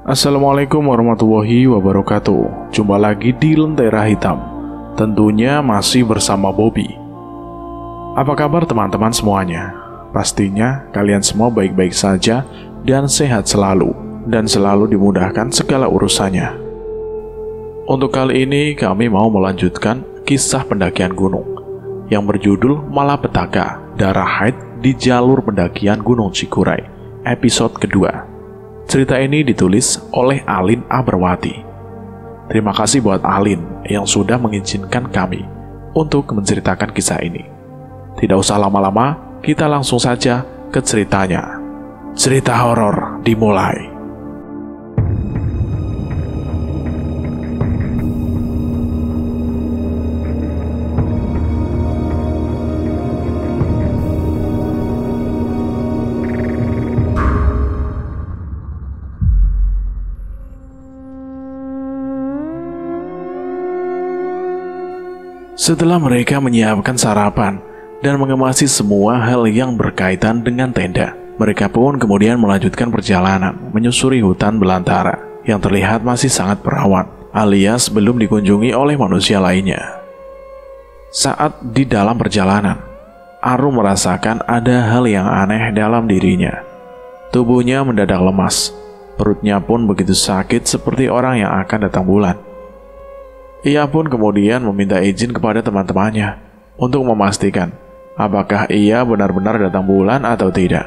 Assalamualaikum warahmatullahi wabarakatuh. Jumpa lagi di Lentera Hitam. Tentunya masih bersama Bobby. Apa kabar teman-teman semuanya? Pastinya kalian semua baik-baik saja dan sehat selalu, dan selalu dimudahkan segala urusannya. Untuk kali ini kami mau melanjutkan kisah pendakian gunung yang berjudul Malapetaka Darah Haid di Jalur Pendakian Gunung Cikuray, episode kedua. Cerita ini ditulis oleh Alin Aberwati. Terima kasih buat Alin yang sudah mengizinkan kami untuk menceritakan kisah ini. Tidak usah lama-lama, kita langsung saja ke ceritanya. Cerita horor dimulai. Setelah mereka menyiapkan sarapan dan mengemasi semua hal yang berkaitan dengan tenda, mereka pun kemudian melanjutkan perjalanan menyusuri hutan belantara yang terlihat masih sangat perawan, alias belum dikunjungi oleh manusia lainnya. Saat di dalam perjalanan, Arum merasakan ada hal yang aneh dalam dirinya. Tubuhnya mendadak lemas, perutnya pun begitu sakit seperti orang yang akan datang bulan. Ia pun kemudian meminta izin kepada teman-temannya untuk memastikan apakah ia benar-benar datang bulan atau tidak.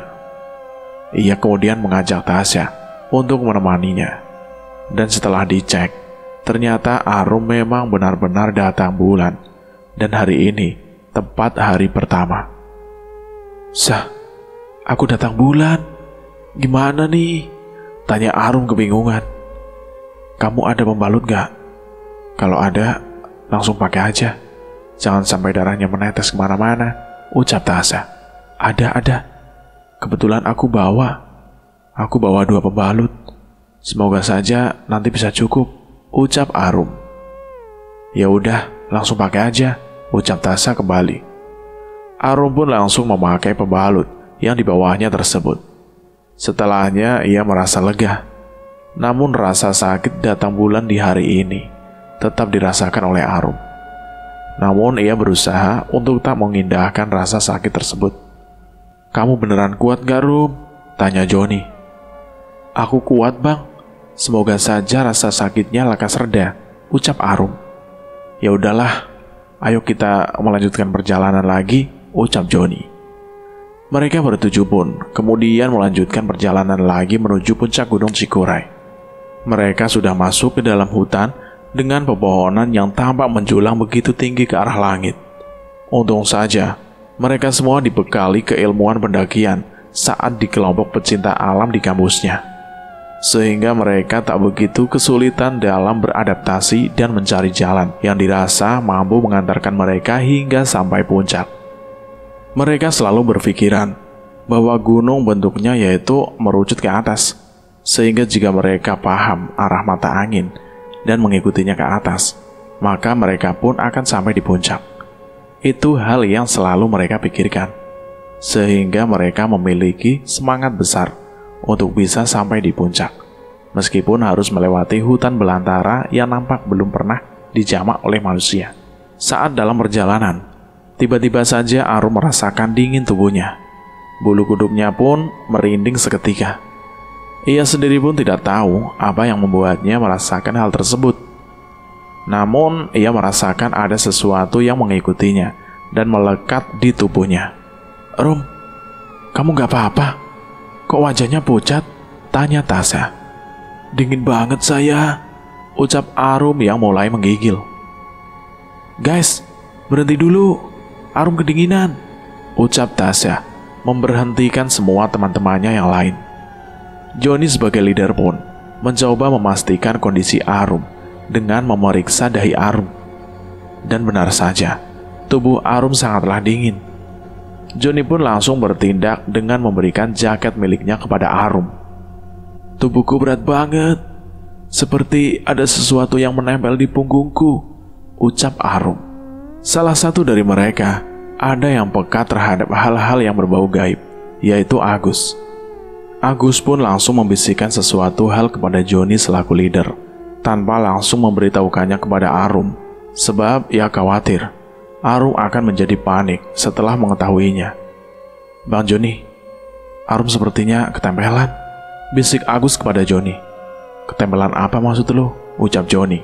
Ia kemudian mengajak Tasya untuk menemaninya. Dan setelah dicek, ternyata Arum memang benar-benar datang bulan. Dan hari ini tepat hari pertama. "Sah, aku datang bulan. Gimana nih?" tanya Arum kebingungan. "Kamu ada pembalut gak? Kalau ada, langsung pakai aja. Jangan sampai darahnya menetes kemana-mana," ucap Tasya. Ada. Kebetulan aku bawa 2 pembalut. Semoga saja nanti bisa cukup," ucap Arum. "Ya udah, langsung pakai aja," ucap Tasya kembali. Arum pun langsung memakai pembalut yang dibawahnya tersebut. Setelahnya ia merasa lega. Namun rasa sakit datang bulan di hari ini tetap dirasakan oleh Arum. Namun ia berusaha untuk tak mengindahkan rasa sakit tersebut. "Kamu beneran kuat gak, Rum?" tanya Joni. "Aku kuat, Bang. Semoga saja rasa sakitnya lekas reda," ucap Arum. "Ya udahlah, ayo kita melanjutkan perjalanan lagi," ucap Joni. Mereka bertujuh pun kemudian melanjutkan perjalanan lagi menuju puncak Gunung Cikuray. Mereka sudah masuk ke dalam hutan dengan pepohonan yang tampak menjulang begitu tinggi ke arah langit. Untung saja mereka semua dibekali keilmuan pendakian saat di kelompok pecinta alam di kampusnya, sehingga mereka tak begitu kesulitan dalam beradaptasi dan mencari jalan yang dirasa mampu mengantarkan mereka hingga sampai puncak. Mereka selalu berpikiran bahwa gunung bentuknya yaitu merucut ke atas, sehingga jika mereka paham arah mata angin dan mengikutinya ke atas, maka mereka pun akan sampai di puncak. Itu hal yang selalu mereka pikirkan, sehingga mereka memiliki semangat besar untuk bisa sampai di puncak, meskipun harus melewati hutan belantara yang nampak belum pernah dijamah oleh manusia. Saat dalam perjalanan, tiba-tiba saja Arum merasakan dingin tubuhnya. Bulu kuduknya pun merinding seketika. Ia sendiri pun tidak tahu apa yang membuatnya merasakan hal tersebut. Namun, ia merasakan ada sesuatu yang mengikutinya dan melekat di tubuhnya. "Rum, kamu gak apa-apa? Kok wajahnya pucat?" tanya Tasya. "Dingin banget saya," ucap Arum yang mulai menggigil. "Guys, berhenti dulu. Arum kedinginan," ucap Tasya, memberhentikan semua teman-temannya yang lain. Joni sebagai leader pun mencoba memastikan kondisi Arum dengan memeriksa dahi Arum. Dan benar saja, tubuh Arum sangatlah dingin. Joni pun langsung bertindak dengan memberikan jaket miliknya kepada Arum. "Tubuhku berat banget. Seperti ada sesuatu yang menempel di punggungku," ucap Arum. Salah satu dari mereka ada yang peka terhadap hal-hal yang berbau gaib, yaitu Agus. Agus pun langsung membisikkan sesuatu hal kepada Joni selaku leader, tanpa langsung memberitahukannya kepada Arum, sebab ia khawatir Arum akan menjadi panik setelah mengetahuinya. "Bang Joni, Arum sepertinya ketempelan," bisik Agus kepada Joni. "Ketempelan apa maksud lo?" ucap Joni.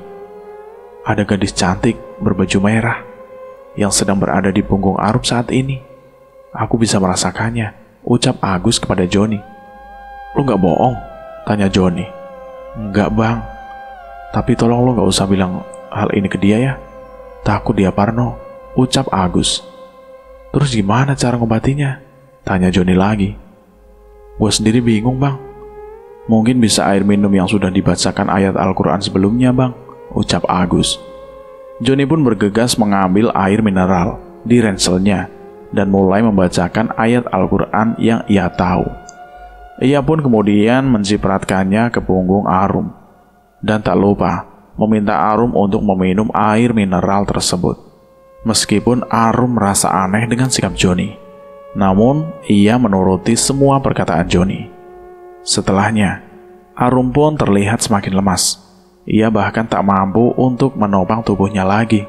"Ada gadis cantik berbaju merah yang sedang berada di punggung Arum saat ini. Aku bisa merasakannya," ucap Agus kepada Joni. "Lo gak bohong?" tanya Joni. "Enggak bang, tapi tolong lo gak usah bilang hal ini ke dia ya. Takut dia parno," ucap Agus. "Terus gimana cara ngobatinya?" tanya Joni lagi. "Gue sendiri bingung bang. Mungkin bisa air minum yang sudah dibacakan ayat Al-Quran sebelumnya bang," ucap Agus. Joni pun bergegas mengambil air mineral di ranselnya dan mulai membacakan ayat Al-Quran yang ia tahu. Ia pun kemudian mencipratkannya ke punggung Arum, dan tak lupa meminta Arum untuk meminum air mineral tersebut. Meskipun Arum merasa aneh dengan sikap Joni, namun ia menuruti semua perkataan Joni. Setelahnya, Arum pun terlihat semakin lemas. Ia bahkan tak mampu untuk menopang tubuhnya lagi.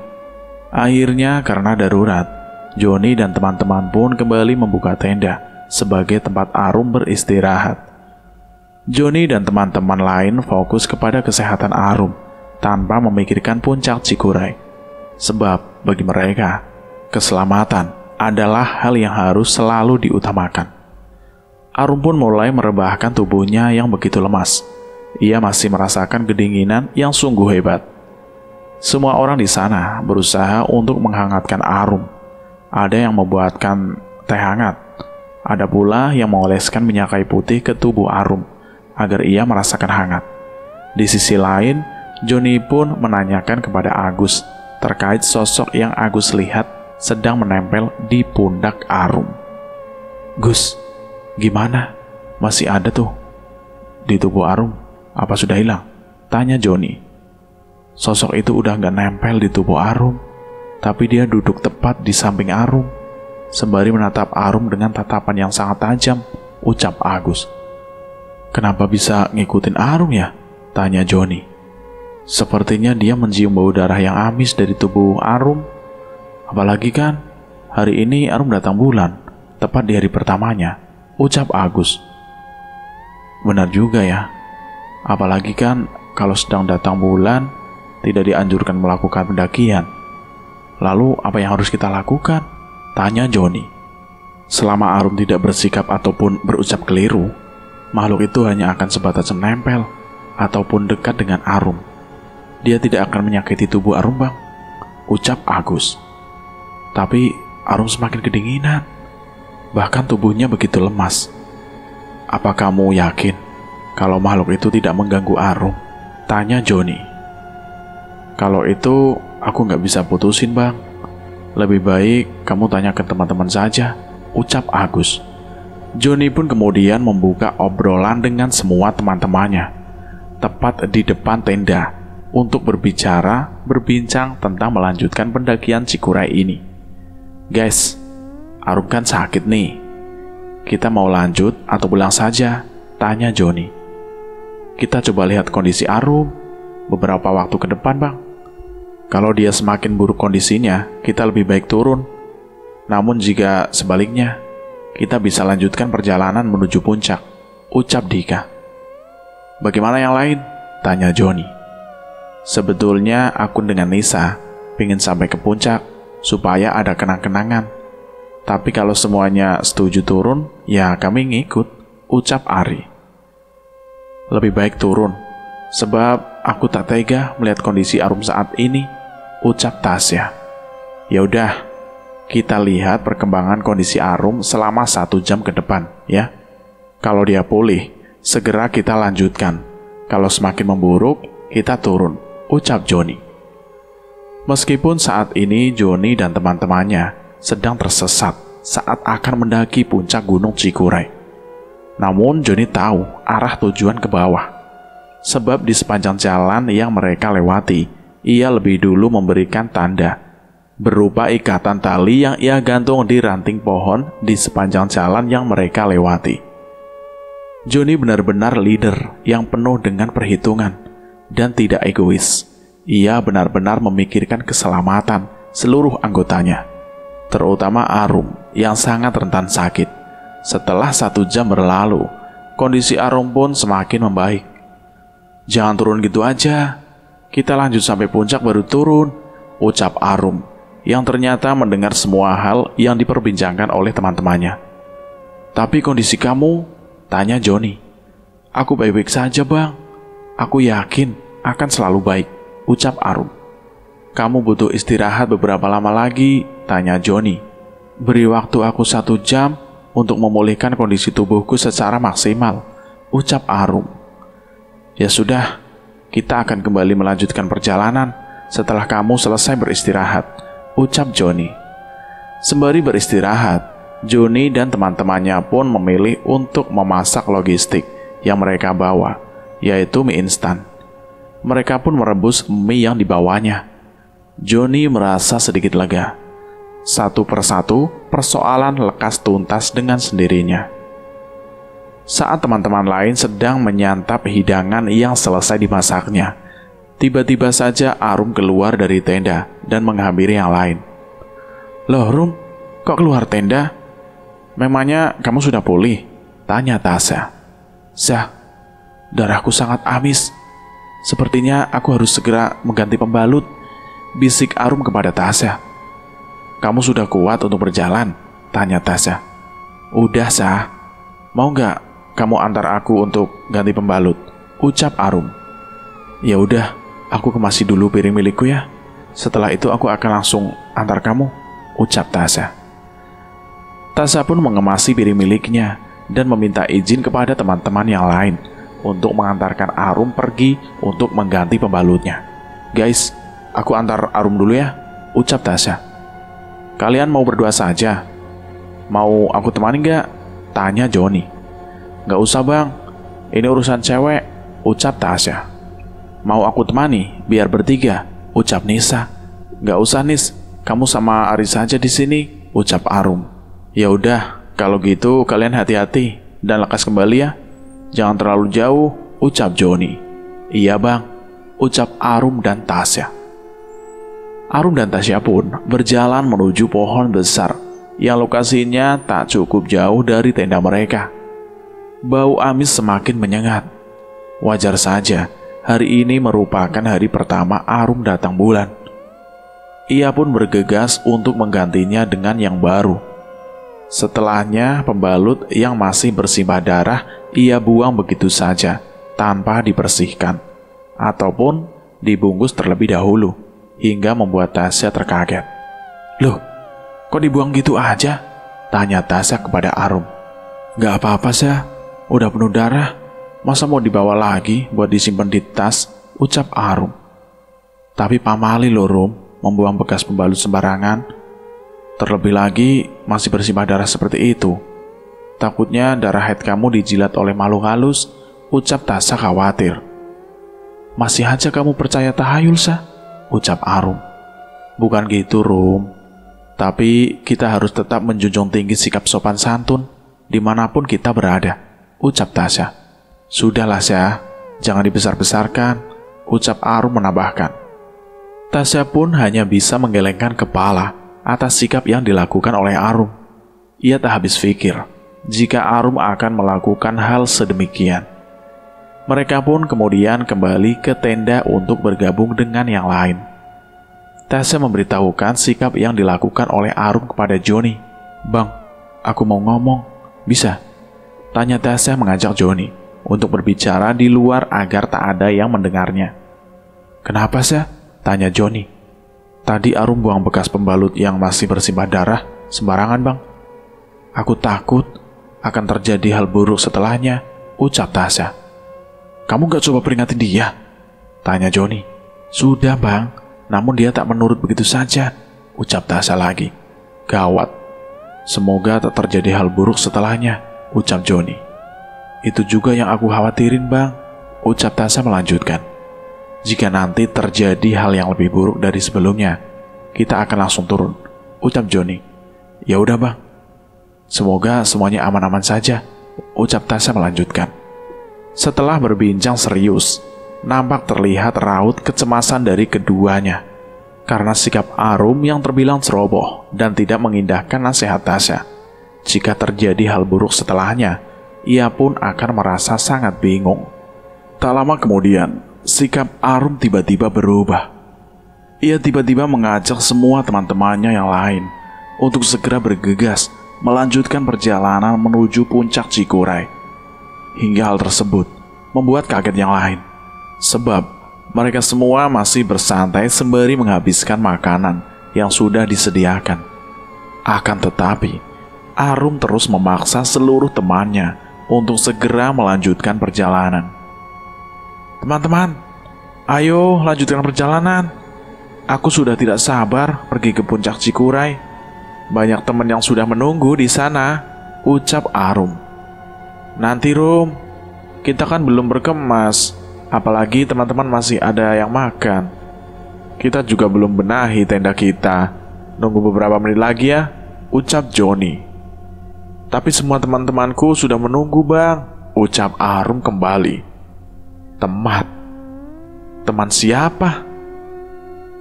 Akhirnya karena darurat, Joni dan teman-teman pun kembali membuka tenda sebagai tempat Arum beristirahat. Joni dan teman-teman lain fokus kepada kesehatan Arum tanpa memikirkan puncak Cikuray. Sebab bagi mereka, keselamatan adalah hal yang harus selalu diutamakan. Arum pun mulai merebahkan tubuhnya yang begitu lemas. Ia masih merasakan kedinginan yang sungguh hebat. Semua orang di sana berusaha untuk menghangatkan Arum. Ada yang membuatkan teh hangat. Ada pula yang mengoleskan minyak kayu putih ke tubuh Arum agar ia merasakan hangat. Di sisi lain, Joni pun menanyakan kepada Agus terkait sosok yang Agus lihat sedang menempel di pundak Arum. "Gus, gimana? Masih ada tuh di tubuh Arum? Apa sudah hilang?" tanya Joni. "Sosok itu udah gak nempel di tubuh Arum, tapi dia duduk tepat di samping Arum, sembari menatap Arum dengan tatapan yang sangat tajam," ucap Agus. "Kenapa bisa ngikutin Arum ya?" tanya Joni. "Sepertinya dia mencium bau darah yang amis dari tubuh Arum. Apalagi kan hari ini Arum datang bulan, tepat di hari pertamanya," ucap Agus. "Benar juga ya. Apalagi kan kalau sedang datang bulan tidak dianjurkan melakukan pendakian. Lalu apa yang harus kita lakukan?" tanya Joni. "Selama Arum tidak bersikap ataupun berucap keliru, makhluk itu hanya akan sebatas menempel ataupun dekat dengan Arum. Dia tidak akan menyakiti tubuh Arum bang," ucap Agus. "Tapi Arum semakin kedinginan. Bahkan tubuhnya begitu lemas. Apa kamu yakin kalau makhluk itu tidak mengganggu Arum?" tanya Joni. "Kalau itu aku nggak bisa putusin bang. Lebih baik kamu tanya ke teman-teman saja," ucap Agus. Joni pun kemudian membuka obrolan dengan semua teman-temannya, tepat di depan tenda, untuk berbincang tentang melanjutkan pendakian Cikuray ini. "Guys, Arum kan sakit nih. Kita mau lanjut atau pulang saja?" tanya Joni. "Kita coba lihat kondisi Arum beberapa waktu ke depan bang. Kalau dia semakin buruk kondisinya, kita lebih baik turun. Namun jika sebaliknya, kita bisa lanjutkan perjalanan menuju puncak," ucap Dika. "Bagaimana yang lain?" tanya Joni. "Sebetulnya aku dengan Nisa pengen sampai ke puncak supaya ada kenang-kenangan. Tapi kalau semuanya setuju turun, ya kami ngikut," ucap Ari. "Lebih baik turun, sebab aku tak tega melihat kondisi Arum saat ini," ucap Tasya. "Ya udah, kita lihat perkembangan kondisi Arum selama 1 jam ke depan, ya. Kalau dia pulih, segera kita lanjutkan. Kalau semakin memburuk, kita turun," ucap Joni. Meskipun saat ini Joni dan teman-temannya sedang tersesat saat akan mendaki puncak Gunung Cikuray, namun Joni tahu arah tujuan ke bawah. Sebab di sepanjang jalan yang mereka lewati, ia lebih dulu memberikan tanda berupa ikatan tali yang ia gantung di ranting pohon di sepanjang jalan yang mereka lewati. Joni benar-benar leader yang penuh dengan perhitungan dan tidak egois. Ia benar-benar memikirkan keselamatan seluruh anggotanya, terutama Arum yang sangat rentan sakit. Setelah 1 jam berlalu, kondisi Arum pun semakin membaik. "Jangan turun gitu aja, kita lanjut sampai puncak baru turun," ucap Arum yang ternyata mendengar semua hal yang diperbincangkan oleh teman-temannya. "Tapi kondisi kamu?" tanya Joni. "Aku baik-baik saja bang, aku yakin akan selalu baik," ucap Arum. "Kamu butuh istirahat beberapa lama lagi?" tanya Joni. "Beri waktu aku 1 jam untuk memulihkan kondisi tubuhku secara maksimal," ucap Arum. "Ya sudah, kita akan kembali melanjutkan perjalanan setelah kamu selesai beristirahat," ucap Joni. Sembari beristirahat, Joni dan teman-temannya pun memilih untuk memasak logistik yang mereka bawa, yaitu mie instan. Mereka pun merebus mie yang dibawanya. Joni merasa sedikit lega. Satu persatu, persoalan lekas tuntas dengan sendirinya. Saat teman-teman lain sedang menyantap hidangan yang selesai dimasaknya, tiba-tiba saja Arum keluar dari tenda dan menghampiri yang lain. "Loh Rum, kok keluar tenda? Memangnya kamu sudah pulih?" tanya Tasya. "Zah, darahku sangat amis. Sepertinya aku harus segera mengganti pembalut," bisik Arum kepada Tasya. "Kamu sudah kuat untuk berjalan?" tanya Tasya. "Udah Zah, mau nggak kamu antar aku untuk ganti pembalut?" ucap Arum. "Ya udah, aku kemasi dulu piring milikku ya. Setelah itu aku akan langsung antar kamu," ucap Tasya. Tasya pun mengemasi piring miliknya dan meminta izin kepada teman-teman yang lain untuk mengantarkan Arum pergi untuk mengganti pembalutnya. "Guys, aku antar Arum dulu ya," ucap Tasya. "Kalian mau berdua saja? Mau aku temani nggak?" tanya Joni. "Nggak usah bang, ini urusan cewek," ucap Tasya. "Mau aku temani biar bertiga," ucap Nisa. "Nggak usah Nis, kamu sama Ari saja di sini," ucap Arum. "Ya udah, kalau gitu kalian hati-hati dan lekas kembali ya. Jangan terlalu jauh," ucap Joni. "Iya bang," ucap Arum dan Tasya. Arum dan Tasya pun berjalan menuju pohon besar yang lokasinya tak cukup jauh dari tenda mereka. Bau amis semakin menyengat. Wajar saja, hari ini merupakan hari pertama Arum datang bulan. Ia pun bergegas untuk menggantinya dengan yang baru. Setelahnya, pembalut yang masih bersimbah darah ia buang begitu saja tanpa dibersihkan ataupun dibungkus terlebih dahulu, hingga membuat Tasya terkaget. "Loh, kok dibuang gitu aja?" tanya Tasya kepada Arum. "Gak apa-apa Syah, udah penuh darah, masa mau dibawa lagi buat disimpan di tas," ucap Arum. "Tapi pamali loh Rum, membuang bekas pembalut sembarangan. Terlebih lagi masih bersimbah darah seperti itu. Takutnya darah haid kamu dijilat oleh makhluk halus," ucap Tasya khawatir. "Masih aja kamu percaya tahayul Syah?" ucap Arum. "Bukan gitu Rum, tapi kita harus tetap menjunjung tinggi sikap sopan santun dimanapun kita berada," ucap Tasya. "Sudahlah Syah, jangan dibesar-besarkan," ucap Arum menambahkan. Tasya pun hanya bisa menggelengkan kepala atas sikap yang dilakukan oleh Arum. Ia tak habis pikir jika Arum akan melakukan hal sedemikian. Mereka pun kemudian kembali ke tenda untuk bergabung dengan yang lain. Tasya memberitahukan sikap yang dilakukan oleh Arum kepada Joni. "Bang, aku mau ngomong, bisa?" tanya Tasya mengajak Joni untuk berbicara di luar agar tak ada yang mendengarnya. "Kenapa Syah?" tanya Joni. "Tadi Arum buang bekas pembalut yang masih bersimbah darah sembarangan bang. Aku takut akan terjadi hal buruk setelahnya," ucap Tasya. "Kamu gak coba peringatin dia?" tanya Joni. "Sudah bang, namun dia tak menurut begitu saja," ucap Tasya lagi. "Gawat, semoga tak terjadi hal buruk setelahnya," ucap Joni. "Itu juga yang aku khawatirin bang," ucap Tasya melanjutkan. "Jika nanti terjadi hal yang lebih buruk dari sebelumnya, kita akan langsung turun," ucap Joni. "Ya udah bang, semoga semuanya aman-aman saja," ucap Tasya melanjutkan. Setelah berbincang serius, nampak terlihat raut kecemasan dari keduanya karena sikap Arum yang terbilang ceroboh dan tidak mengindahkan nasihat Tasya. Jika terjadi hal buruk setelahnya, ia pun akan merasa sangat bingung. Tak lama kemudian, sikap Arum tiba-tiba berubah. Ia tiba-tiba mengajak semua teman-temannya yang lain untuk segera bergegas melanjutkan perjalanan menuju puncak Cikuray. Hingga hal tersebut membuat kaget yang lain, sebab mereka semua masih bersantai sembari menghabiskan makanan yang sudah disediakan. Akan tetapi, Arum terus memaksa seluruh temannya untuk segera melanjutkan perjalanan. Teman-teman, ayo lanjutkan perjalanan. Aku sudah tidak sabar pergi ke puncak Cikuray. Banyak teman yang sudah menunggu di sana, ucap Arum. Nanti Rum, kita kan belum berkemas, apalagi teman-teman masih ada yang makan. Kita juga belum benahi tenda kita. Nunggu beberapa menit lagi ya, ucap Joni. Tapi semua teman-temanku sudah menunggu bang, ucap Arum kembali. Teman siapa?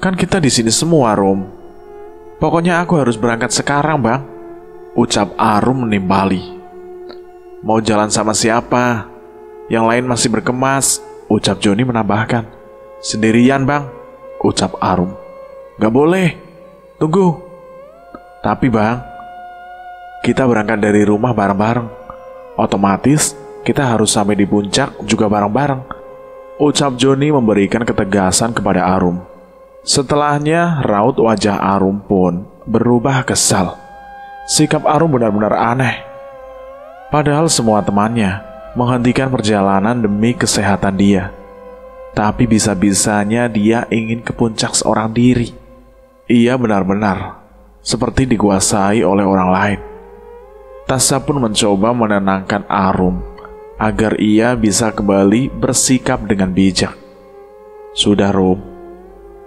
Kan kita di sini semua, Rum. Pokoknya aku harus berangkat sekarang, bang, ucap Arum menimbali. Mau jalan sama siapa? Yang lain masih berkemas, ucap Joni menambahkan. Sendirian, bang, ucap Arum. Gak boleh, tunggu. Tapi bang, kita berangkat dari rumah bareng-bareng. Otomatis kita harus sampai di puncak juga bareng-bareng, ucap Joni memberikan ketegasan kepada Arum. Setelahnya, raut wajah Arum pun berubah kesal. Sikap Arum benar-benar aneh. Padahal semua temannya menghentikan perjalanan demi kesehatan dia. Tapi bisa-bisanya dia ingin ke puncak seorang diri. Ia benar-benar seperti dikuasai oleh orang lain. Tasya pun mencoba menenangkan Arum agar ia bisa kembali bersikap dengan bijak. Sudah Rum,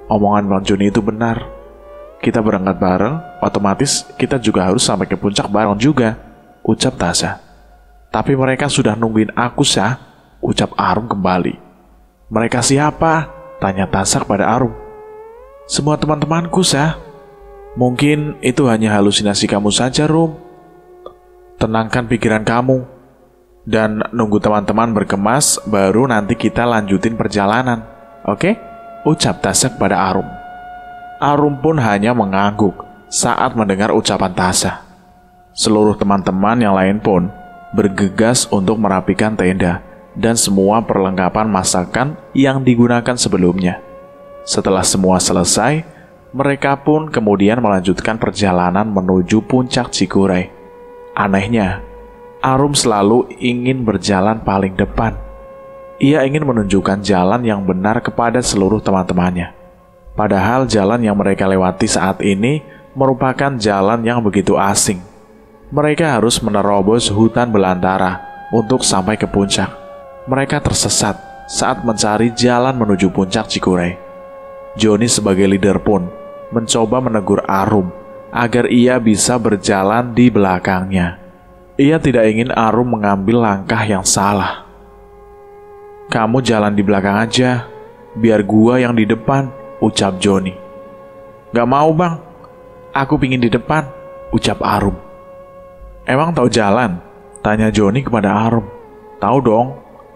omongan Bang Joni itu benar. Kita berangkat bareng, otomatis kita juga harus sampai ke puncak bareng juga, ucap Tasya. Tapi mereka sudah nungguin aku, Syah, ucap Arum kembali. Mereka siapa? Tanya Tasya kepada Arum. Semua teman-temanku, Syah. Mungkin itu hanya halusinasi kamu saja, Rum. Tenangkan pikiran kamu dan nunggu teman-teman berkemas, baru nanti kita lanjutin perjalanan, oke? Ucap Tasya kepada Arum. Arum pun hanya mengangguk saat mendengar ucapan Tasya. Seluruh teman-teman yang lain pun bergegas untuk merapikan tenda dan semua perlengkapan masakan yang digunakan sebelumnya. Setelah semua selesai, mereka pun kemudian melanjutkan perjalanan menuju puncak Cikuray. Anehnya, Arum selalu ingin berjalan paling depan. Ia ingin menunjukkan jalan yang benar kepada seluruh teman-temannya. Padahal jalan yang mereka lewati saat ini merupakan jalan yang begitu asing. Mereka harus menerobos hutan belantara untuk sampai ke puncak. Mereka tersesat saat mencari jalan menuju puncak Cikuray. Joni sebagai leader pun mencoba menegur Arum agar ia bisa berjalan di belakangnya. Ia tidak ingin Arum mengambil langkah yang salah. Kamu jalan di belakang aja, biar gua yang di depan, ucap Joni. Gak mau bang, aku pingin di depan, ucap Arum. Emang tahu jalan? Tanya Joni kepada Arum. Tahu dong,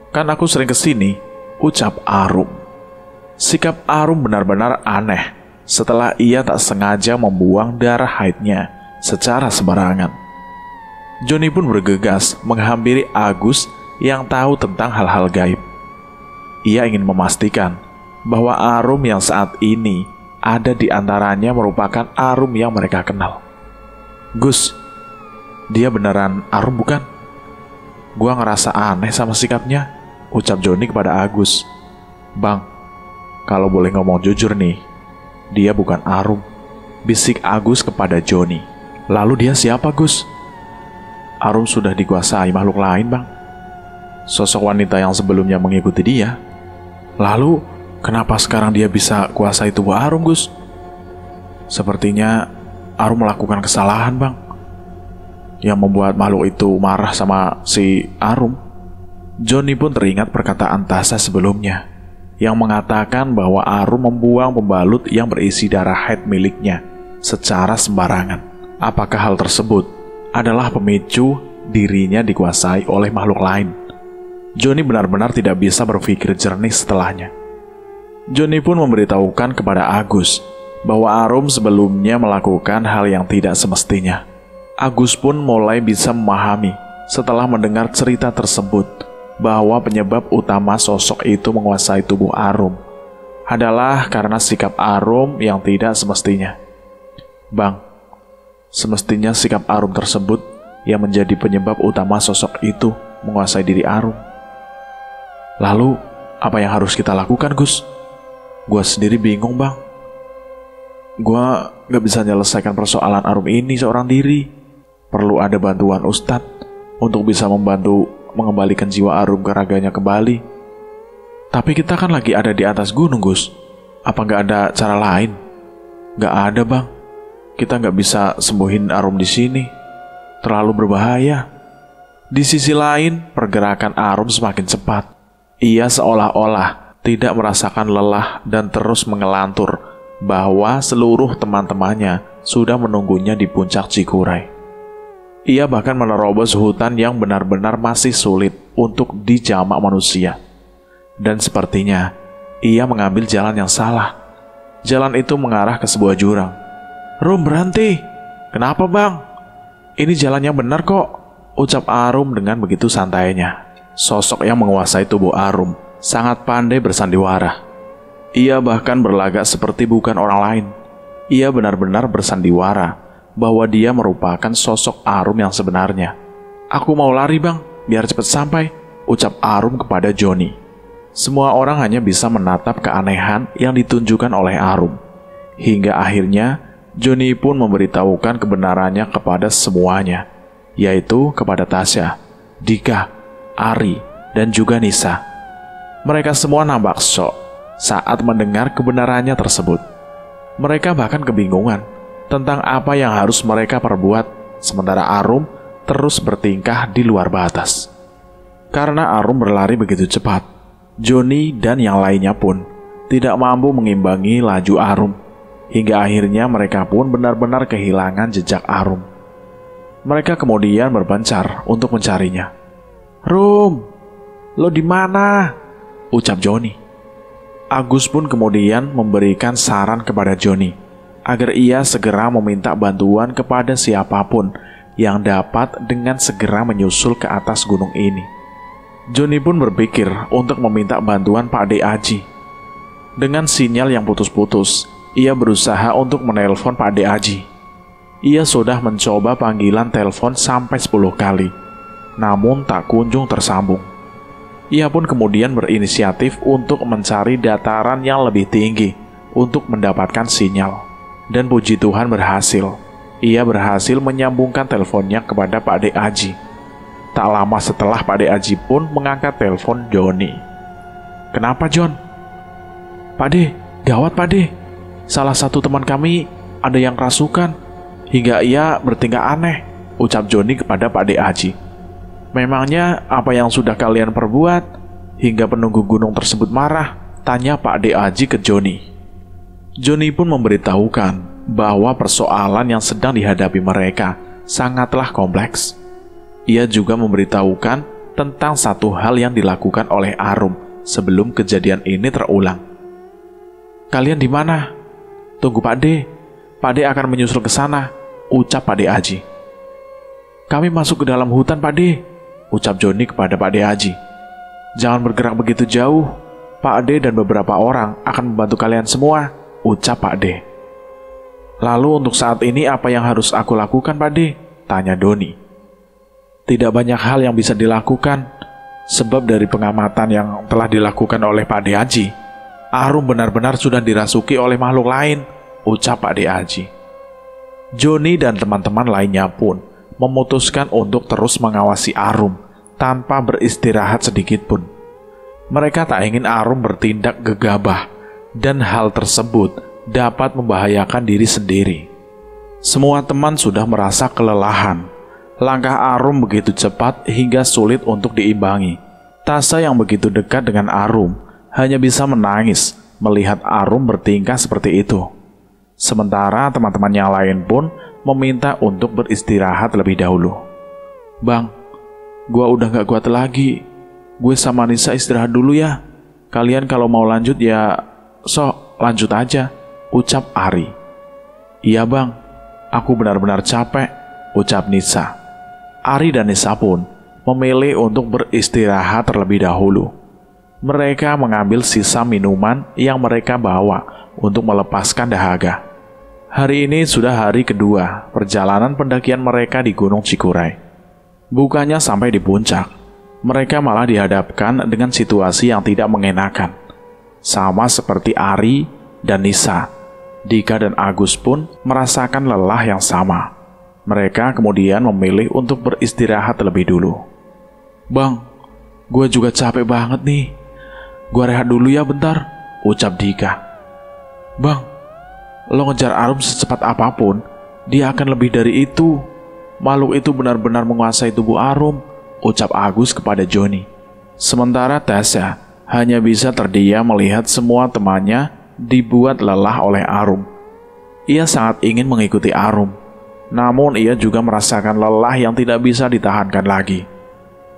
kan aku sering kesini, ucap Arum. Sikap Arum benar-benar aneh setelah ia tak sengaja membuang darah haidnya secara sembarangan. Joni pun bergegas menghampiri Agus yang tahu tentang hal-hal gaib. Ia ingin memastikan bahwa Arum yang saat ini ada di antaranya merupakan Arum yang mereka kenal. Gus, dia beneran Arum bukan? Gua ngerasa aneh sama sikapnya, ucap Joni kepada Agus. Bang, kalau boleh ngomong jujur nih, dia bukan Arum, bisik Agus kepada Joni. Lalu dia siapa, Gus? Arum sudah dikuasai makhluk lain, bang. Sosok wanita yang sebelumnya mengikuti dia. Lalu, kenapa sekarang dia bisa kuasai tubuh Arum, Gus? Sepertinya Arum melakukan kesalahan, bang. yang membuat makhluk itu marah sama si Arum? Johnny pun teringat perkataan Tasya sebelumnya yang mengatakan bahwa Arum membuang pembalut yang berisi darah haid miliknya secara sembarangan. Apakah hal tersebut adalah pemicu dirinya dikuasai oleh makhluk lain? Johnny benar-benar tidak bisa berpikir jernih setelahnya. Johnny pun memberitahukan kepada Agus bahwa Arum sebelumnya melakukan hal yang tidak semestinya. Agus pun mulai bisa memahami setelah mendengar cerita tersebut bahwa penyebab utama sosok itu menguasai tubuh Arum adalah karena sikap Arum yang tidak semestinya. Bang, semestinya sikap Arum tersebut yang menjadi penyebab utama sosok itu menguasai diri Arum. Lalu, apa yang harus kita lakukan, Gus? Gua sendiri bingung, Bang. Gua gak bisa menyelesaikan persoalan Arum ini seorang diri. Perlu ada bantuan Ustadz untuk bisa membantu mengembalikan jiwa Arum ke raganya kembali. Tapi kita kan lagi ada di atas gunung, Gus. Apa gak ada cara lain? Gak ada, Bang. Kita gak bisa sembuhin Arum di sini. Terlalu berbahaya. Di sisi lain, pergerakan Arum semakin cepat. Ia seolah-olah tidak merasakan lelah dan terus mengelantur bahwa seluruh teman-temannya sudah menunggunya di puncak Cikuray. Ia bahkan menerobos hutan yang benar-benar masih sulit untuk dijamak manusia. Dan sepertinya ia mengambil jalan yang salah. Jalan itu mengarah ke sebuah jurang. Rum, berhenti. Kenapa, Bang? Ini jalan yang benar kok, ucap Arum dengan begitu santainya. Sosok yang menguasai tubuh Arum sangat pandai bersandiwara. Ia bahkan berlagak seperti bukan orang lain. Ia benar-benar bersandiwara bahwa dia merupakan sosok Arum yang sebenarnya. Aku mau lari, Bang, biar cepat sampai, ucap Arum kepada Johnny. Semua orang hanya bisa menatap keanehan yang ditunjukkan oleh Arum. Hingga akhirnya Johnny pun memberitahukan kebenarannya kepada semuanya, yaitu kepada Tasya, Dika, Ari, dan juga Nisa. Mereka semua nampak syok saat mendengar kebenarannya tersebut. Mereka bahkan kebingungan tentang apa yang harus mereka perbuat, sementara Arum terus bertingkah di luar batas. Karena Arum berlari begitu cepat, Johnny dan yang lainnya pun tidak mampu mengimbangi laju Arum. Hingga akhirnya mereka pun benar-benar kehilangan jejak Arum. Mereka kemudian berpencar untuk mencarinya. Rum, lo di mana? Ucap Johnny. Agus pun kemudian memberikan saran kepada Johnny agar ia segera meminta bantuan kepada siapapun yang dapat dengan segera menyusul ke atas gunung ini. Johnny pun berpikir untuk meminta bantuan Pak De Aji. Dengan sinyal yang putus-putus, ia berusaha untuk menelpon Pak De Aji. Ia sudah mencoba panggilan telepon sampai 10 kali, namun tak kunjung tersambung. Ia pun kemudian berinisiatif untuk mencari dataran yang lebih tinggi untuk mendapatkan sinyal. Dan puji Tuhan berhasil. Ia berhasil menyambungkan teleponnya kepada Pak De Aji. Tak lama setelah Pak De Aji pun mengangkat telepon Johnny. Kenapa, John? Pak De, gawat Pak De. Salah satu teman kami ada yang kerasukan hingga ia bertingkah aneh, ucap Johnny kepada Pak De Aji. Memangnya apa yang sudah kalian perbuat hingga penunggu gunung tersebut marah? Tanya Pak De Aji ke Johnny. Johnny pun memberitahukan bahwa persoalan yang sedang dihadapi mereka sangatlah kompleks. Ia juga memberitahukan tentang satu hal yang dilakukan oleh Arum sebelum kejadian ini terulang. Kalian di mana? Tunggu Pak De. Pak De akan menyusul ke sana, ucap Pak De Aji. Kami masuk ke dalam hutan Pak De, ucap Johnny kepada Pak De Aji. Jangan bergerak begitu jauh. Pak De dan beberapa orang akan membantu kalian semua, ucap Pak De. Lalu untuk saat ini apa yang harus aku lakukan Pak De? Tanya Doni. Tidak banyak hal yang bisa dilakukan, sebab dari pengamatan yang telah dilakukan oleh Pak De Aji, Arum benar-benar sudah dirasuki oleh makhluk lain, ucap Pak De Aji. Johnny dan teman-teman lainnya pun memutuskan untuk terus mengawasi Arum tanpa beristirahat sedikit pun. Mereka tak ingin Arum bertindak gegabah dan hal tersebut dapat membahayakan diri sendiri. Semua teman sudah merasa kelelahan, Langkah Arum begitu cepat hingga sulit untuk diimbangi. Tasya yang begitu dekat dengan Arum hanya bisa menangis melihat Arum bertingkah seperti itu. Sementara teman-teman yang lain pun meminta untuk beristirahat lebih dahulu. "Bang, gua udah gak kuat lagi. Gue sama Nisa istirahat dulu ya. Kalian kalau mau lanjut ya sok lanjut aja," ucap Ari. "Iya bang, aku benar-benar capek," ucap Nisa. Ari dan Nisa pun memilih untuk beristirahat terlebih dahulu. Mereka mengambil sisa minuman yang mereka bawa untuk melepaskan dahaga. Hari ini sudah hari kedua perjalanan pendakian mereka di Gunung Cikuray. Bukannya sampai di puncak, mereka malah dihadapkan dengan situasi yang tidak mengenakan. Sama seperti Ari dan Nisa, Dika dan Agus pun merasakan lelah yang sama. Mereka kemudian memilih untuk beristirahat lebih dulu. "Bang, gue juga capek banget nih. Gue rehat dulu ya bentar," ucap Dika. "Bang, lo ngejar Arum secepat apapun, dia akan lebih dari itu. Makhluk itu benar-benar menguasai tubuh Arum," ucap Agus kepada Joni. Sementara Tasya hanya bisa terdiam melihat semua temannya dibuat lelah oleh Arum. Ia sangat ingin mengikuti Arum, namun ia juga merasakan lelah yang tidak bisa ditahankan lagi.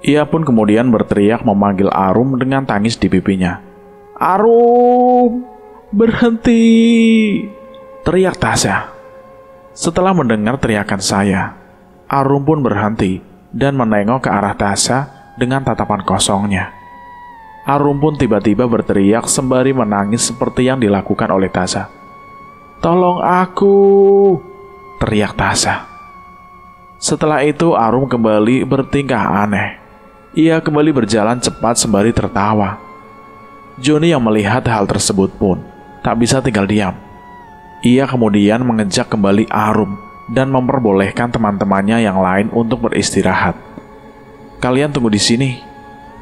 Ia pun kemudian berteriak memanggil Arum dengan tangis di pipinya. "Arum, berhenti!" teriak Tasya. Setelah mendengar teriakan saya, Arum pun berhenti dan menengok ke arah Tasya dengan tatapan kosongnya. Arum pun tiba-tiba berteriak sembari menangis seperti yang dilakukan oleh Tasya. "Tolong aku!" teriak Tasya. Setelah itu Arum kembali bertingkah aneh. Ia kembali berjalan cepat sembari tertawa. Joni yang melihat hal tersebut pun tak bisa tinggal diam. Ia kemudian mengejak kembali Arum dan memperbolehkan teman-temannya yang lain untuk beristirahat. "Kalian tunggu di sini,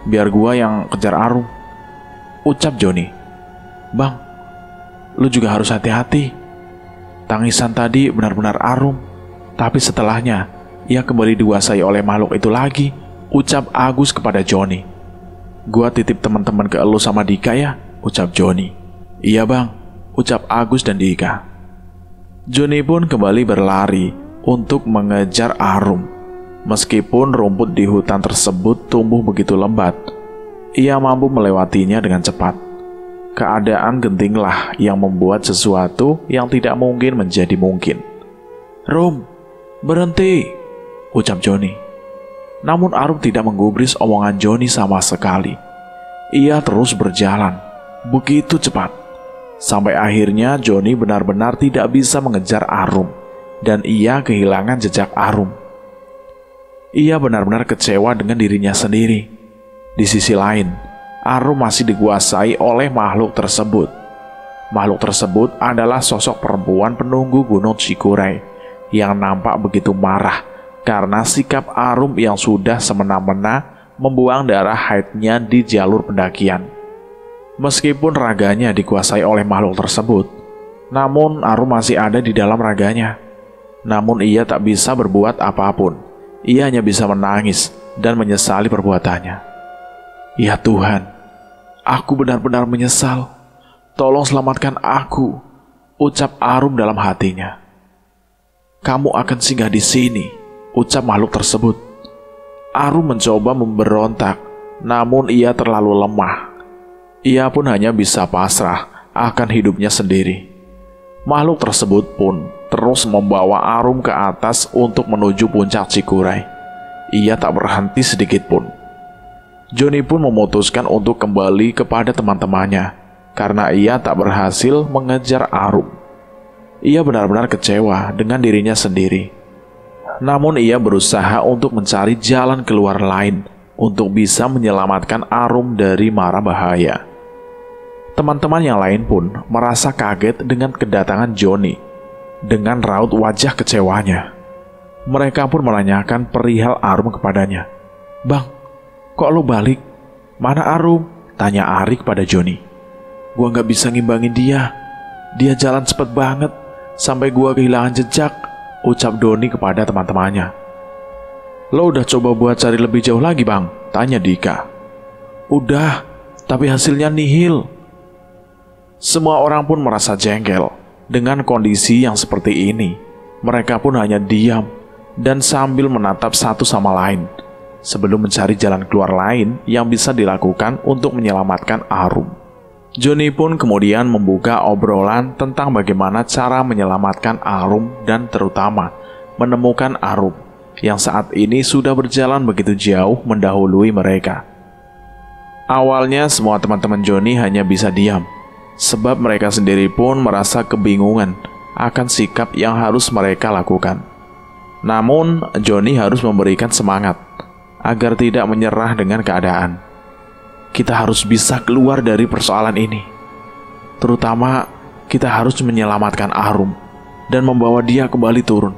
biar gua yang kejar Arum," ucap Joni. "Bang, lu juga harus hati-hati. Tangisan tadi benar-benar Arum, tapi setelahnya ia kembali dikuasai oleh makhluk itu lagi," ucap Agus kepada Joni. "Gua titip teman-teman ke elu sama Dika ya," ucap Joni. "Iya bang," ucap Agus dan Dika. Joni pun kembali berlari untuk mengejar Arum. Meskipun rumput di hutan tersebut tumbuh begitu lembat, ia mampu melewatinya dengan cepat. Keadaan gentinglah yang membuat sesuatu yang tidak mungkin menjadi mungkin. "Rum, berhenti!" ucap Joni. Namun Arum tidak menggubris omongan Joni sama sekali. Ia terus berjalan begitu cepat, sampai akhirnya Joni benar-benar tidak bisa mengejar Arum, dan ia kehilangan jejak Arum. Ia benar-benar kecewa dengan dirinya sendiri. Di sisi lain, Arum masih dikuasai oleh makhluk tersebut. Makhluk tersebut adalah sosok perempuan penunggu Gunung Cikuray yang nampak begitu marah karena sikap Arum yang sudah semena-mena membuang darah haidnya di jalur pendakian. Meskipun raganya dikuasai oleh makhluk tersebut, namun Arum masih ada di dalam raganya. Namun ia tak bisa berbuat apapun. Ia hanya bisa menangis dan menyesali perbuatannya. "Ya Tuhan, aku benar-benar menyesal. Tolong selamatkan aku," ucap Arum dalam hatinya. "Kamu akan singgah di sini," ucap makhluk tersebut. Arum mencoba memberontak, namun ia terlalu lemah. Ia pun hanya bisa pasrah akan hidupnya sendiri. Makhluk tersebut pun terus membawa Arum ke atas untuk menuju puncak Cikuray. Ia tak berhenti sedikit pun. Joni pun memutuskan untuk kembali kepada teman-temannya karena ia tak berhasil mengejar Arum. Ia benar-benar kecewa dengan dirinya sendiri. Namun ia berusaha untuk mencari jalan keluar lain untuk bisa menyelamatkan Arum dari mara bahaya. Teman-teman yang lain pun merasa kaget dengan kedatangan Joni. Dengan raut wajah kecewanya, mereka pun menanyakan perihal Arum kepadanya. "Bang, kok lo balik? Mana Arum?" tanya Ari kepada Joni. "Gua gak bisa ngimbangin dia. Dia jalan cepet banget sampai gua kehilangan jejak," ucap Doni kepada teman-temannya. Lo udah coba buat cari lebih jauh lagi, Bang? Tanya Dika. Udah, tapi hasilnya nihil. Semua orang pun merasa jengkel dengan kondisi yang seperti ini. Mereka pun hanya diam dan sambil menatap satu sama lain sebelum mencari jalan keluar lain yang bisa dilakukan untuk menyelamatkan Arum. Johnny pun kemudian membuka obrolan tentang bagaimana cara menyelamatkan Arum dan terutama menemukan Arum yang saat ini sudah berjalan begitu jauh mendahului mereka. Awalnya semua teman-teman Johnny hanya bisa diam, sebab mereka sendiri pun merasa kebingungan akan sikap yang harus mereka lakukan. Namun, Johnny harus memberikan semangat agar tidak menyerah dengan keadaan. Kita harus bisa keluar dari persoalan ini. Terutama, kita harus menyelamatkan Arum dan membawa dia kembali turun.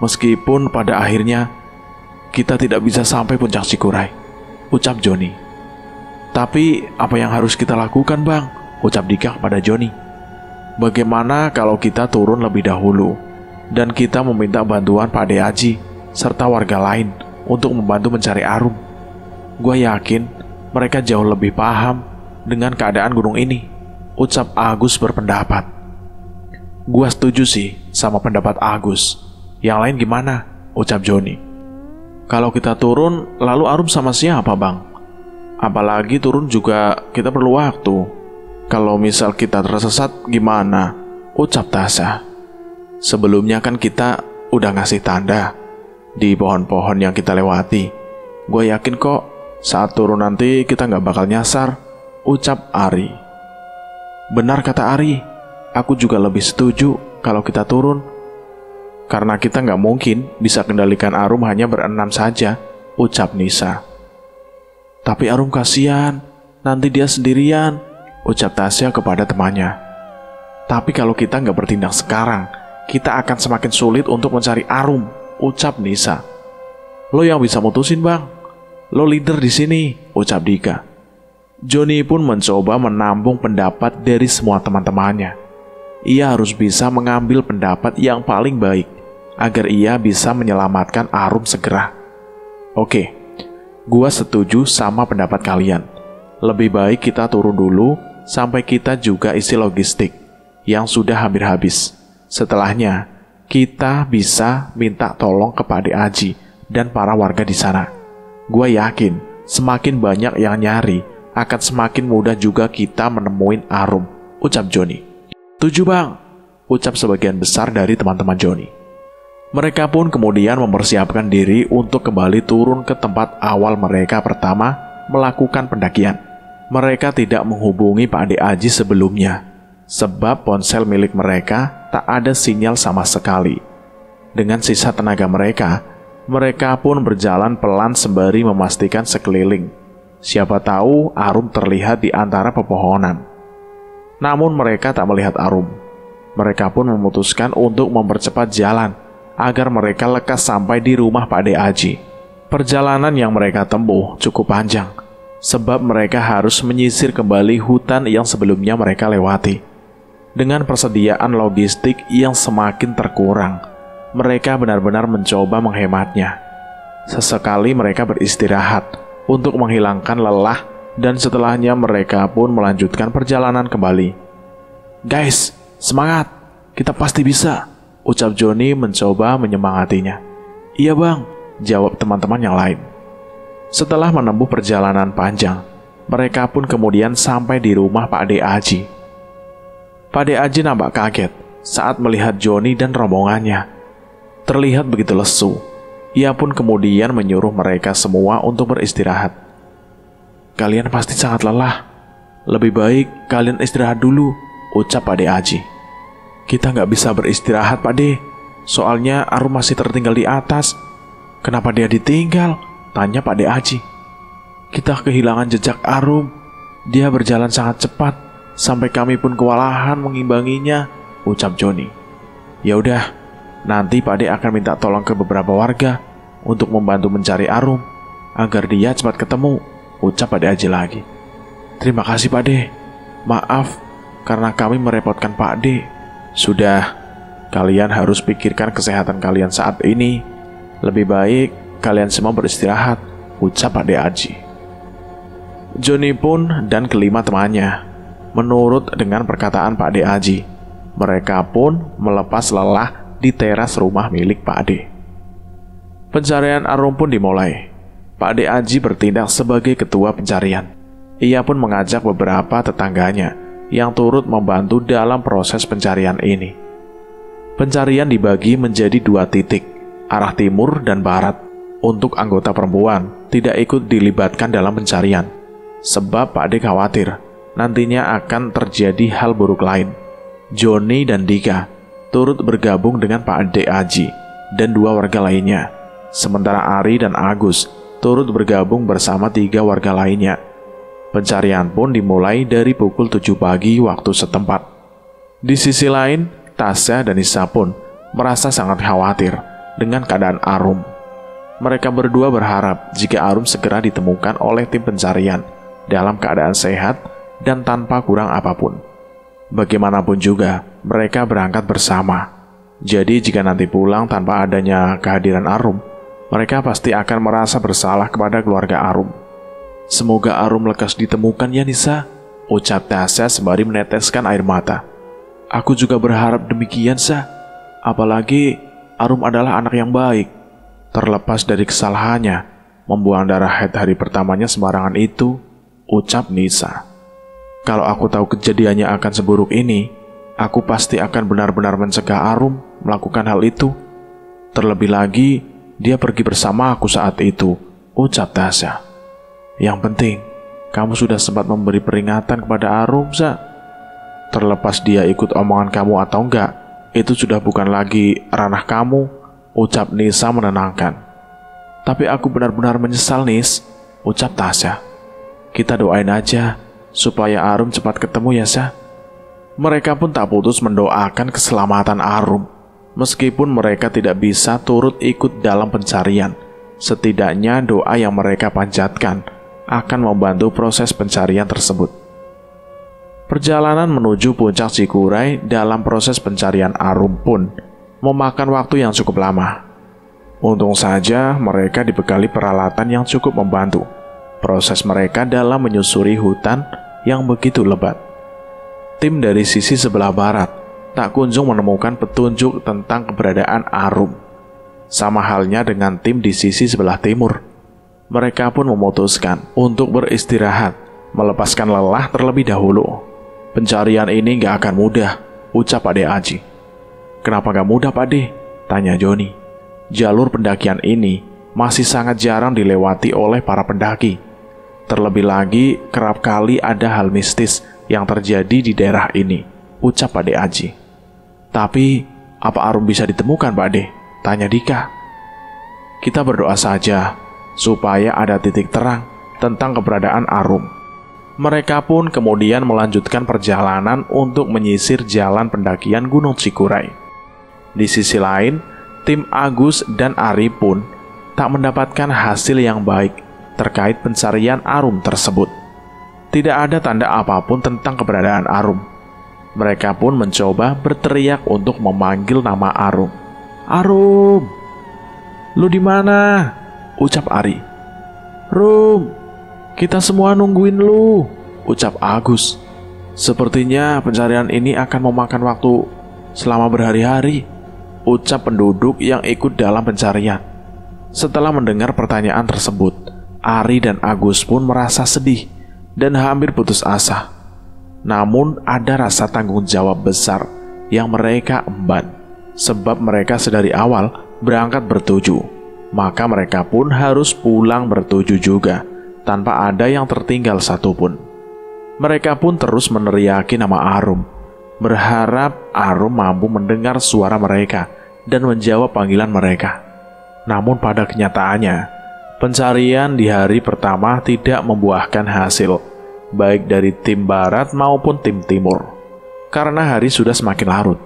Meskipun pada akhirnya kita tidak bisa sampai puncak Cikuray, ucap Johnny. Tapi apa yang harus kita lakukan, Bang? Ucap Dika pada Johnny. Bagaimana kalau kita turun lebih dahulu dan kita meminta bantuan Pak De Aji serta warga lain untuk membantu mencari Arum? Gue yakin mereka jauh lebih paham dengan keadaan gunung ini, ucap Agus berpendapat. Gue setuju sih sama pendapat Agus. Yang lain gimana? Ucap Johnny. Kalau kita turun, lalu Arum sama siapa, Bang? Apalagi turun juga kita perlu waktu. Kalau misal kita tersesat gimana? Ucap Tasya. Sebelumnya kan kita udah ngasih tanda di pohon-pohon yang kita lewati. Gue yakin kok saat turun nanti kita gak bakal nyasar, ucap Ari. Benar kata Ari, aku juga lebih setuju kalau kita turun. Karena kita nggak mungkin bisa kendalikan Arum hanya berenam saja, ucap Nisa. Tapi Arum kasihan, nanti dia sendirian, ucap Tasya kepada temannya. Tapi kalau kita nggak bertindak sekarang, kita akan semakin sulit untuk mencari Arum, ucap Nisa. Lo yang bisa mutusin, Bang. Lo leader di sini, ucap Dika. Johnny pun mencoba menampung pendapat dari semua teman-temannya. Ia harus bisa mengambil pendapat yang paling baik agar ia bisa menyelamatkan Arum segera. Oke, gua setuju sama pendapat kalian. Lebih baik kita turun dulu sampai kita juga isi logistik yang sudah hampir habis. Setelahnya, kita bisa minta tolong ke Pak De Aji dan para warga di sana. Gua yakin semakin banyak yang nyari, akan semakin mudah juga kita menemuin Arum, ucap Johnny. Setuju, Bang, ucap sebagian besar dari teman-teman Johnny. Mereka pun kemudian mempersiapkan diri untuk kembali turun ke tempat awal mereka pertama melakukan pendakian. Mereka tidak menghubungi Pak De Aji sebelumnya, sebab ponsel milik mereka tak ada sinyal sama sekali. Dengan sisa tenaga mereka, mereka pun berjalan pelan sembari memastikan sekeliling. Siapa tahu Arum terlihat di antara pepohonan. Namun mereka tak melihat Arum. Mereka pun memutuskan untuk mempercepat jalan agar mereka lekas sampai di rumah Pak De Aji. Perjalanan yang mereka tempuh cukup panjang, sebab mereka harus menyisir kembali hutan yang sebelumnya mereka lewati. Dengan persediaan logistik yang semakin terkurang, mereka benar-benar mencoba menghematnya. Sesekali mereka beristirahat untuk menghilangkan lelah, dan setelahnya mereka pun melanjutkan perjalanan kembali. Guys, semangat, kita pasti bisa, ucap Johnny mencoba menyemangatinya. Iya, Bang, jawab teman-teman yang lain. Setelah menempuh perjalanan panjang, mereka pun kemudian sampai di rumah Pak De Aji. Pak De Aji nampak kaget saat melihat Johnny dan rombongannya. Terlihat begitu lesu. Ia pun kemudian menyuruh mereka semua untuk beristirahat. Kalian pasti sangat lelah. Lebih baik kalian istirahat dulu, ucap Pak De Aji. Kita nggak bisa beristirahat, Pak De. Soalnya Arum masih tertinggal di atas. Kenapa dia ditinggal? Tanya Pak De Aji. Kita kehilangan jejak Arum. Dia berjalan sangat cepat, sampai kami pun kewalahan mengimbanginya, ucap Johnny. Ya udah, nanti Pak De akan minta tolong ke beberapa warga untuk membantu mencari Arum agar dia cepat ketemu, ucap Pak De Aji lagi. Terima kasih, Pak De. Maaf karena kami merepotkan Pak De. Sudah, kalian harus pikirkan kesehatan kalian saat ini. Lebih baik kalian semua beristirahat, ucap Pak De Aji. Johnny pun dan kelima temannya menurut dengan perkataan Pak De Aji. Mereka pun melepas lelah di teras rumah milik Pak De. Pencarian Arum pun dimulai. Pak De Aji bertindak sebagai ketua pencarian. Ia pun mengajak beberapa tetangganya yang turut membantu dalam proses pencarian ini. Pencarian dibagi menjadi 2 titik, arah timur dan barat. Untuk anggota perempuan tidak ikut dilibatkan dalam pencarian, sebab Pak De khawatir nantinya akan terjadi hal buruk lain. Johnny dan Dika turut bergabung dengan Pak De Aji dan 2 warga lainnya, sementara Ari dan Agus turut bergabung bersama 3 warga lainnya. Pencarian pun dimulai dari pukul 7 pagi waktu setempat. Di sisi lain, Tasya dan Nisa pun merasa sangat khawatir dengan keadaan Arum. Mereka berdua berharap jika Arum segera ditemukan oleh tim pencarian dalam keadaan sehat dan tanpa kurang apapun. Bagaimanapun juga, mereka berangkat bersama. Jadi jika nanti pulang tanpa adanya kehadiran Arum, mereka pasti akan merasa bersalah kepada keluarga Arum. Semoga Arum lekas ditemukan ya Nisa, ucap Tasya sembari meneteskan air mata. Aku juga berharap demikian, Sa. Apalagi Arum adalah anak yang baik. Terlepas dari kesalahannya membuang darah haid hari pertamanya sembarangan itu, ucap Nisa. Kalau aku tahu kejadiannya akan seburuk ini, aku pasti akan benar-benar mencegah Arum melakukan hal itu. Terlebih lagi, dia pergi bersama aku saat itu, ucap Tasya. Yang penting, kamu sudah sempat memberi peringatan kepada Arum, Sa. Terlepas dia ikut omongan kamu atau enggak, itu sudah bukan lagi ranah kamu, ucap Nisa menenangkan. Tapi aku benar-benar menyesal, Nis, ucap Tasya. Kita doain aja supaya Arum cepat ketemu ya, Sa. Mereka pun tak putus mendoakan keselamatan Arum. Meskipun mereka tidak bisa turut ikut dalam pencarian, setidaknya doa yang mereka panjatkan akan membantu proses pencarian tersebut. Perjalanan menuju puncak Cikuray dalam proses pencarian Arum pun memakan waktu yang cukup lama. Untung saja mereka dibekali peralatan yang cukup membantu proses mereka dalam menyusuri hutan yang begitu lebat. Tim dari sisi sebelah barat tak kunjung menemukan petunjuk tentang keberadaan Arum. Sama halnya dengan tim di sisi sebelah timur. Mereka pun memutuskan untuk beristirahat, melepaskan lelah terlebih dahulu. Pencarian ini gak akan mudah, ucap Pak De Aji. Kenapa gak mudah, Pak De? Tanya Johnny. Jalur pendakian ini masih sangat jarang dilewati oleh para pendaki. Terlebih lagi, kerap kali ada hal mistis yang terjadi di daerah ini, ucap Pak De Aji. Tapi, apa Arum bisa ditemukan, Pak De? Tanya Dika. Kita berdoa saja supaya ada titik terang tentang keberadaan Arum. Mereka pun kemudian melanjutkan perjalanan untuk menyisir jalan pendakian Gunung Cikuray. Di sisi lain, tim Agus dan Ari pun tak mendapatkan hasil yang baik terkait pencarian Arum tersebut. Tidak ada tanda apapun tentang keberadaan Arum. Mereka pun mencoba berteriak untuk memanggil nama Arum. Arum, lu di mana? Ucap Ari. Rum, kita semua nungguin lu, ucap Agus. Sepertinya pencarian ini akan memakan waktu selama berhari-hari, ucap penduduk yang ikut dalam pencarian. Setelah mendengar pertanyaan tersebut, Ari dan Agus pun merasa sedih dan hampir putus asa. Namun ada rasa tanggung jawab besar yang mereka emban, sebab mereka sedari awal berangkat bertujuh. Maka mereka pun harus pulang bertujuh juga, tanpa ada yang tertinggal satupun. Mereka pun terus meneriaki nama Arum, berharap Arum mampu mendengar suara mereka dan menjawab panggilan mereka. Namun pada kenyataannya, pencarian di hari pertama tidak membuahkan hasil, baik dari tim barat maupun tim timur. Karena hari sudah semakin larut,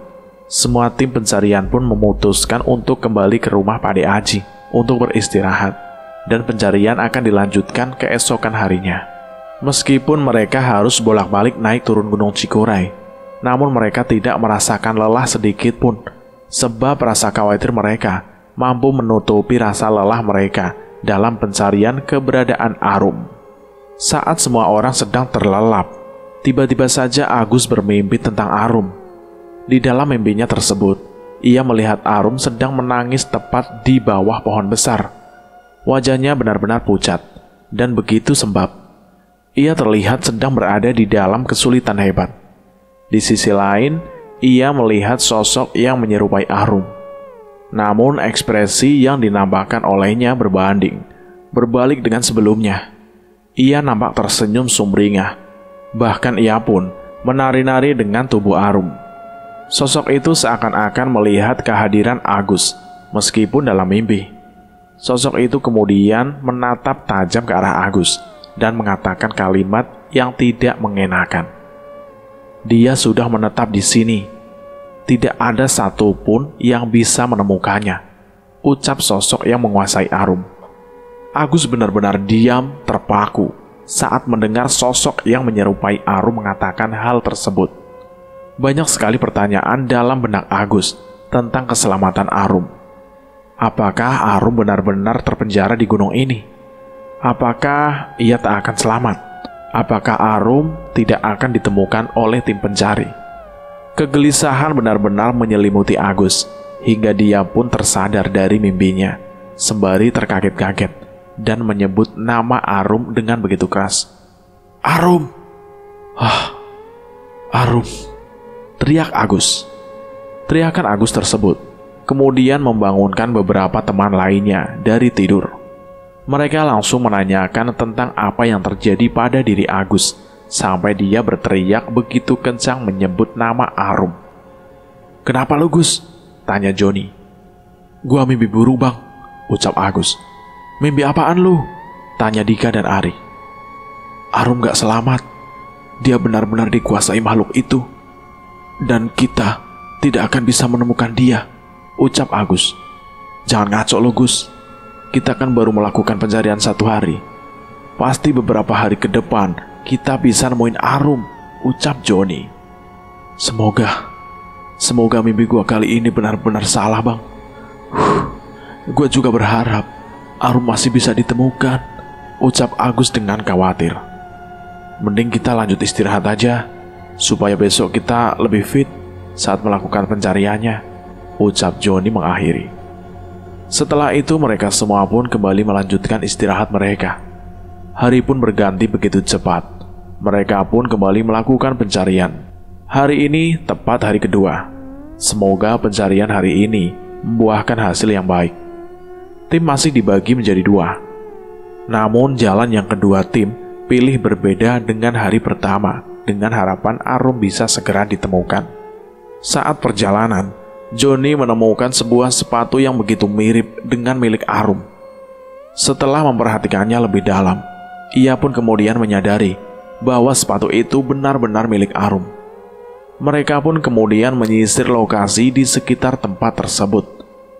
semua tim pencarian pun memutuskan untuk kembali ke rumah Pak De Aji untuk beristirahat, dan pencarian akan dilanjutkan keesokan harinya. Meskipun mereka harus bolak-balik naik turun Gunung Cikuray, namun mereka tidak merasakan lelah sedikit pun, sebab rasa khawatir mereka mampu menutupi rasa lelah mereka dalam pencarian keberadaan Arum. Saat semua orang sedang terlelap, tiba-tiba saja Agus bermimpi tentang Arum. Di dalam mimpinya tersebut, ia melihat Arum sedang menangis tepat di bawah pohon besar. Wajahnya benar-benar pucat dan begitu sembab. Ia terlihat sedang berada di dalam kesulitan hebat. Di sisi lain, ia melihat sosok yang menyerupai Arum. Namun ekspresi yang dinampakkan olehnya berbalik dengan sebelumnya. Ia nampak tersenyum sumringah. Bahkan ia pun menari-nari dengan tubuh Arum. Sosok itu seakan-akan melihat kehadiran Agus, meskipun dalam mimpi. Sosok itu kemudian menatap tajam ke arah Agus dan mengatakan kalimat yang tidak mengenakan. Dia sudah menetap di sini. Tidak ada satupun yang bisa menemukannya, ucap sosok yang menguasai Arum. Agus benar-benar diam, terpaku, saat mendengar sosok yang menyerupai Arum mengatakan hal tersebut. Banyak sekali pertanyaan dalam benak Agus tentang keselamatan Arum. Apakah Arum benar-benar terpenjara di gunung ini? Apakah ia tak akan selamat? Apakah Arum tidak akan ditemukan oleh tim pencari? Kegelisahan benar-benar menyelimuti Agus, hingga dia pun tersadar dari mimpinya, sembari terkaget-kaget, dan menyebut nama Arum dengan begitu keras. "Arum! Arum!" teriak Agus. Teriakan Agus tersebut kemudian membangunkan beberapa teman lainnya dari tidur. Mereka langsung menanyakan tentang apa yang terjadi pada diri Agus, sampai dia berteriak begitu kencang menyebut nama Arum. "Kenapa lu, Gus?" tanya Joni. "Gua mimpi buruk, Bang," ucap Agus. "Mimpi apaan lu?" tanya Dika dan Ari. "Arum gak selamat. Dia benar-benar dikuasai makhluk itu. Dan kita tidak akan bisa menemukan dia," ucap Agus. "Jangan ngaco lo, Gus. Kita kan baru melakukan pencarian 1 hari. Pasti beberapa hari ke depan kita bisa nemuin Arum," ucap Joni. Semoga mimpi gua kali ini benar-benar salah, Bang. Gua juga berharap Arum masih bisa ditemukan," ucap Agus dengan khawatir. "Mending kita lanjut istirahat aja, supaya besok kita lebih fit saat melakukan pencariannya," ucap Joni mengakhiri. Setelah itu mereka semua pun kembali melanjutkan istirahat mereka. Hari pun berganti begitu cepat. Mereka pun kembali melakukan pencarian. Hari ini tepat hari kedua. Semoga pencarian hari ini membuahkan hasil yang baik. Tim masih dibagi menjadi 2. Namun jalan yang kedua tim pilih berbeda dengan hari pertama, dengan harapan Arum bisa segera ditemukan. Saat perjalanan, Joni menemukan sebuah sepatu yang begitu mirip dengan milik Arum. Setelah memperhatikannya lebih dalam, ia pun kemudian menyadari bahwa sepatu itu benar-benar milik Arum. Mereka pun kemudian menyisir lokasi di sekitar tempat tersebut.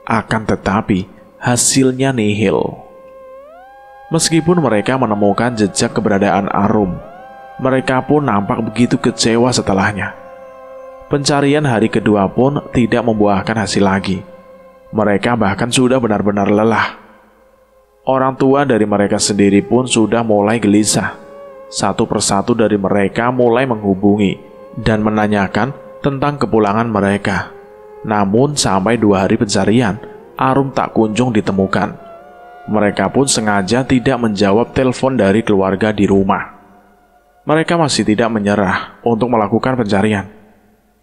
Akan tetapi, hasilnya nihil. Meskipun mereka menemukan jejak keberadaan Arum, mereka pun nampak begitu kecewa setelahnya. Pencarian hari kedua pun tidak membuahkan hasil lagi. Mereka bahkan sudah benar-benar lelah. Orang tua dari mereka sendiri pun sudah mulai gelisah. Satu persatu dari mereka mulai menghubungi dan menanyakan tentang kepulangan mereka. Namun sampai 2 hari pencarian, Arum tak kunjung ditemukan. Mereka pun sengaja tidak menjawab telepon dari keluarga di rumah. Mereka masih tidak menyerah untuk melakukan pencarian.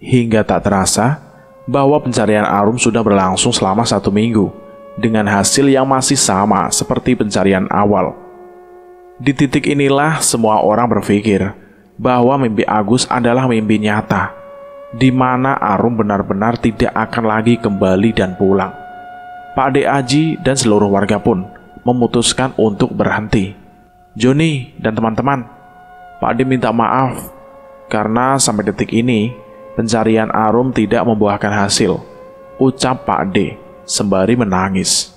Hingga tak terasa bahwa pencarian Arum sudah berlangsung selama 1 minggu, dengan hasil yang masih sama seperti pencarian awal. Di titik inilah semua orang berpikir bahwa mimpi Agus adalah mimpi nyata, di mana Arum benar-benar tidak akan lagi kembali dan pulang. Pak De Aji dan seluruh warga pun memutuskan untuk berhenti. "Joni dan teman-teman, Pak De minta maaf karena sampai detik ini pencarian Arum tidak membuahkan hasil," ucap Pak De sembari menangis.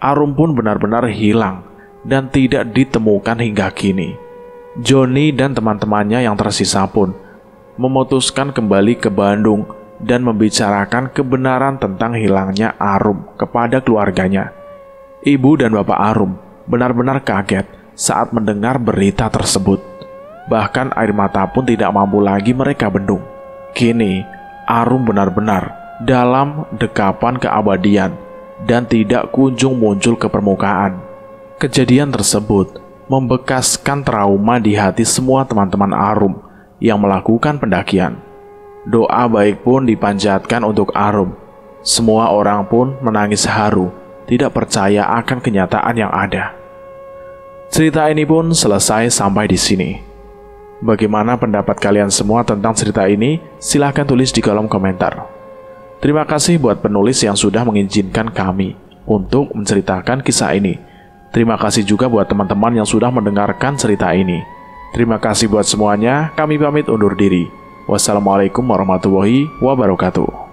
Arum pun benar-benar hilang dan tidak ditemukan hingga kini. Joni dan teman-temannya yang tersisa pun memutuskan kembali ke Bandung dan membicarakan kebenaran tentang hilangnya Arum kepada keluarganya. Ibu dan bapak Arum benar-benar kaget saat mendengar berita tersebut. Bahkan air mata pun tidak mampu lagi mereka bendung. Kini, Arum benar-benar dalam dekapan keabadian dan tidak kunjung muncul ke permukaan. Kejadian tersebut membekaskan trauma di hati semua teman-teman Arum yang melakukan pendakian. Doa baik pun dipanjatkan untuk Arum. Semua orang pun menangis haru, tidak percaya akan kenyataan yang ada. Cerita ini pun selesai sampai di sini. Bagaimana pendapat kalian semua tentang cerita ini? Silahkan tulis di kolom komentar. Terima kasih buat penulis yang sudah mengizinkan kami untuk menceritakan kisah ini. Terima kasih juga buat teman-teman yang sudah mendengarkan cerita ini. Terima kasih buat semuanya, kami pamit undur diri. Wassalamualaikum warahmatullahi wabarakatuh.